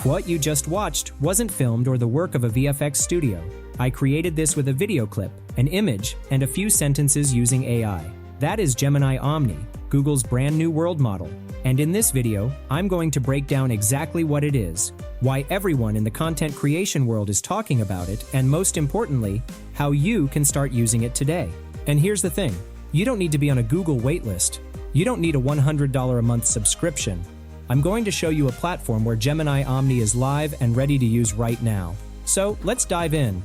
What you just watched wasn't filmed or the work of a VFX studio. I created this with a video clip, an image, and a few sentences using AI. That is Gemini Omni, Google's brand new world model. And in this video, I'm going to break down exactly what it is, why everyone in the content creation world is talking about it, and most importantly, how you can start using it today. And here's the thing, you don't need to be on a Google waitlist. You don't need a $100 a month subscription. I'm going to show you a platform where Gemini Omni is live and ready to use right now. So let's dive in.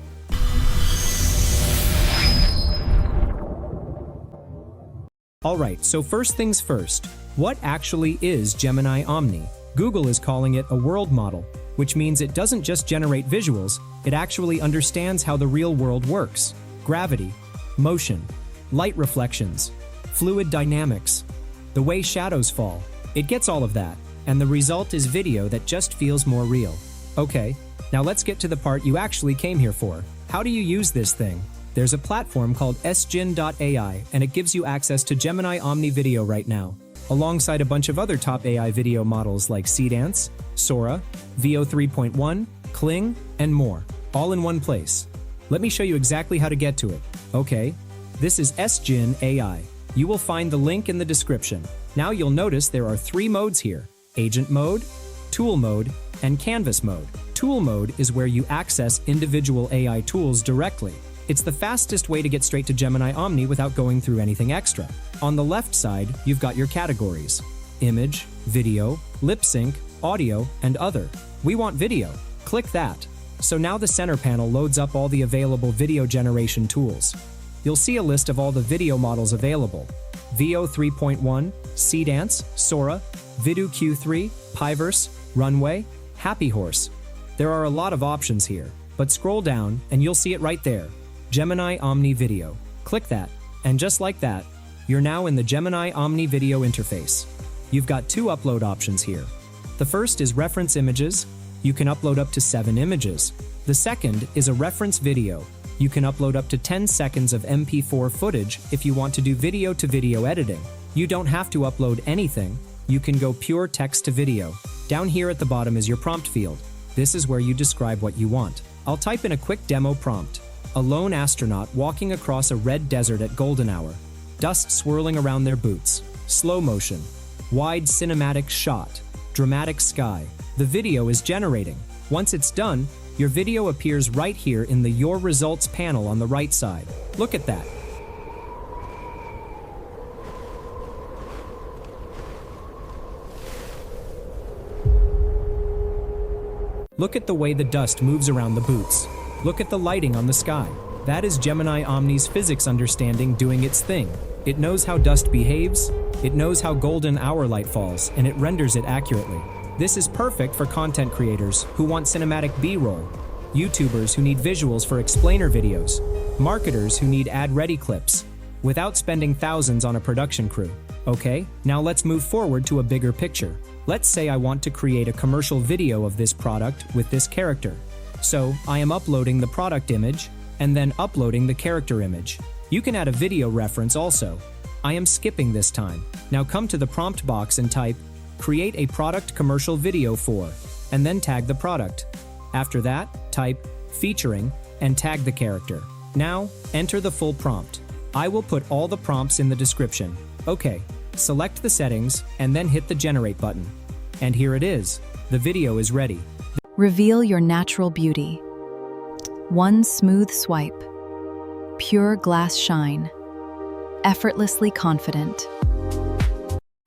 Alright, so first things first, what actually is Gemini Omni? Google is calling it a world model, which means it doesn't just generate visuals, it actually understands how the real world works. Gravity, motion, light reflections, fluid dynamics, the way shadows fall. It gets all of that, and the result is video that just feels more real. Okay, now let's get to the part you actually came here for. How do you use this thing? There's a platform called Sjinn.ai, and it gives you access to Gemini Omni Video right now, alongside a bunch of other top AI video models like Seedance, Sora, Veo 3.1, Kling, and more, all in one place. Let me show you exactly how to get to it. Okay, this is Sjinn AI. You will find the link in the description. Now you'll notice there are 3 modes here: Agent Mode, Tool Mode, and Canvas Mode. Tool Mode is where you access individual AI tools directly. It's the fastest way to get straight to Gemini Omni without going through anything extra. On the left side, you've got your categories: image, video, lip sync, audio, and other. We want video. Click that. So now the center panel loads up all the available video generation tools. You'll see a list of all the video models available: Veo 3.1, Seedance, Sora, Vidu Q3, Piverse, Runway, Happy Horse. There are a lot of options here, but scroll down and you'll see it right there. Gemini Omni Video. Click that, and just like that, you're now in the Gemini Omni Video interface. You've got 2 upload options here. The first is reference images. You can upload up to 7 images. The second is a reference video. You can upload up to 10 seconds of MP4 footage if you want to do video-to-video editing. You don't have to upload anything. You can go pure text to video. Down here at the bottom is your prompt field. This is where you describe what you want. I'll type in a quick demo prompt. A lone astronaut walking across a red desert at golden hour. Dust swirling around their boots. Slow motion. Wide cinematic shot. Dramatic sky. The video is generating. Once it's done, your video appears right here in the Your Results panel on the right side. Look at that. Look at the way the dust moves around the boots. Look at the lighting on the sky. That is Gemini Omni's physics understanding doing its thing. It knows how dust behaves, it knows how golden hour light falls, and it renders it accurately. This is perfect for content creators who want cinematic B-roll, YouTubers who need visuals for explainer videos, marketers who need ad-ready clips, without spending thousands on a production crew. Okay, now let's move forward to a bigger picture. Let's say I want to create a commercial video of this product with this character. So I am uploading the product image and then uploading the character image. You can add a video reference also. I am skipping this time. Now come to the prompt box and type, "Create a product commercial video for," and then tag the product. After that, type "featuring" and tag the character. Now, enter the full prompt. I will put all the prompts in the description. Okay, select the settings and then hit the generate button. And here it is. The video is ready. Reveal your natural beauty. One smooth swipe. Pure glass shine. Effortlessly confident.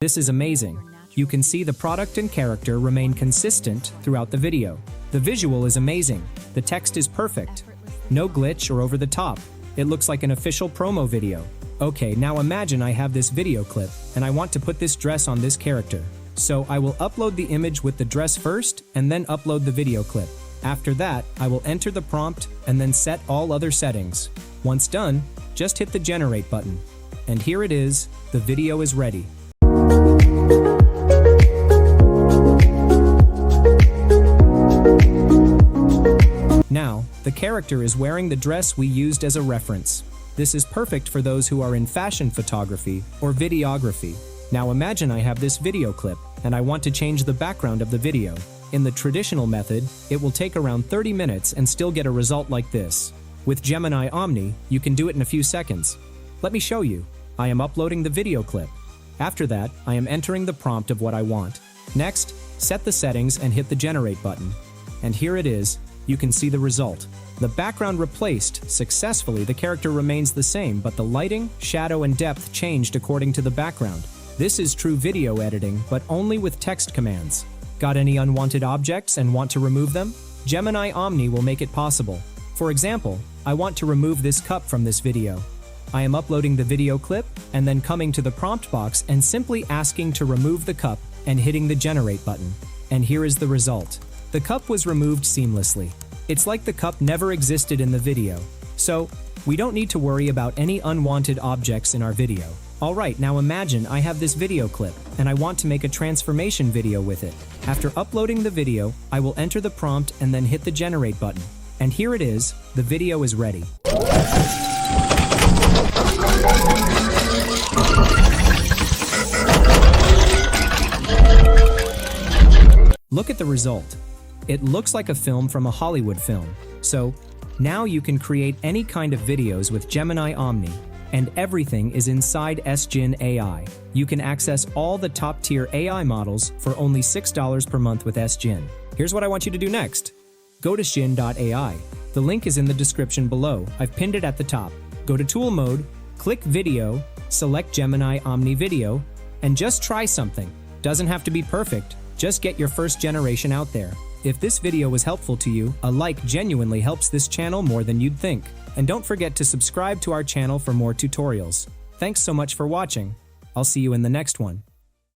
This is amazing. You can see the product and character remain consistent throughout the video. The visual is amazing. The text is perfect. No glitch or over the top. It looks like an official promo video. Okay, now imagine I have this video clip and I want to put this dress on this character. So I will upload the image with the dress first and then upload the video clip. After that, I will enter the prompt and then set all other settings. Once done, just hit the generate button. And here it is, the video is ready. Now, the character is wearing the dress we used as a reference. This is perfect for those who are in fashion photography or videography. Now imagine I have this video clip, and I want to change the background of the video. In the traditional method, it will take around 30 minutes and still get a result like this. With Gemini Omni, you can do it in a few seconds. Let me show you. I am uploading the video clip. After that, I am entering the prompt of what I want. Next, set the settings and hit the generate button. And here it is. You can see the result. The background replaced successfully. The character remains the same, but the lighting, shadow, and depth changed according to the background. This is true video editing, but only with text commands. Got any unwanted objects and want to remove them? Gemini Omni will make it possible. For example, I want to remove this cup from this video. I am uploading the video clip and then coming to the prompt box and simply asking to remove the cup and hitting the generate button. And here is the result. The cup was removed seamlessly. It's like the cup never existed in the video. So, we don't need to worry about any unwanted objects in our video. Alright, now imagine I have this video clip and I want to make a transformation video with it. After uploading the video, I will enter the prompt and then hit the generate button. And here it is, the video is ready. Look at the result. It looks like a film from a Hollywood film. So, now you can create any kind of videos with Gemini Omni, and everything is inside Sjinn AI. You can access all the top-tier AI models for only $6 per month with Sjinn. Here's what I want you to do next. Go to Sjinn.ai. The link is in the description below. I've pinned it at the top. Go to Tool Mode, click Video, select Gemini Omni Video, and just try something. Doesn't have to be perfect. Just get your first generation out there. If this video was helpful to you, a like genuinely helps this channel more than you'd think. And don't forget to subscribe to our channel for more tutorials. Thanks so much for watching. I'll see you in the next one.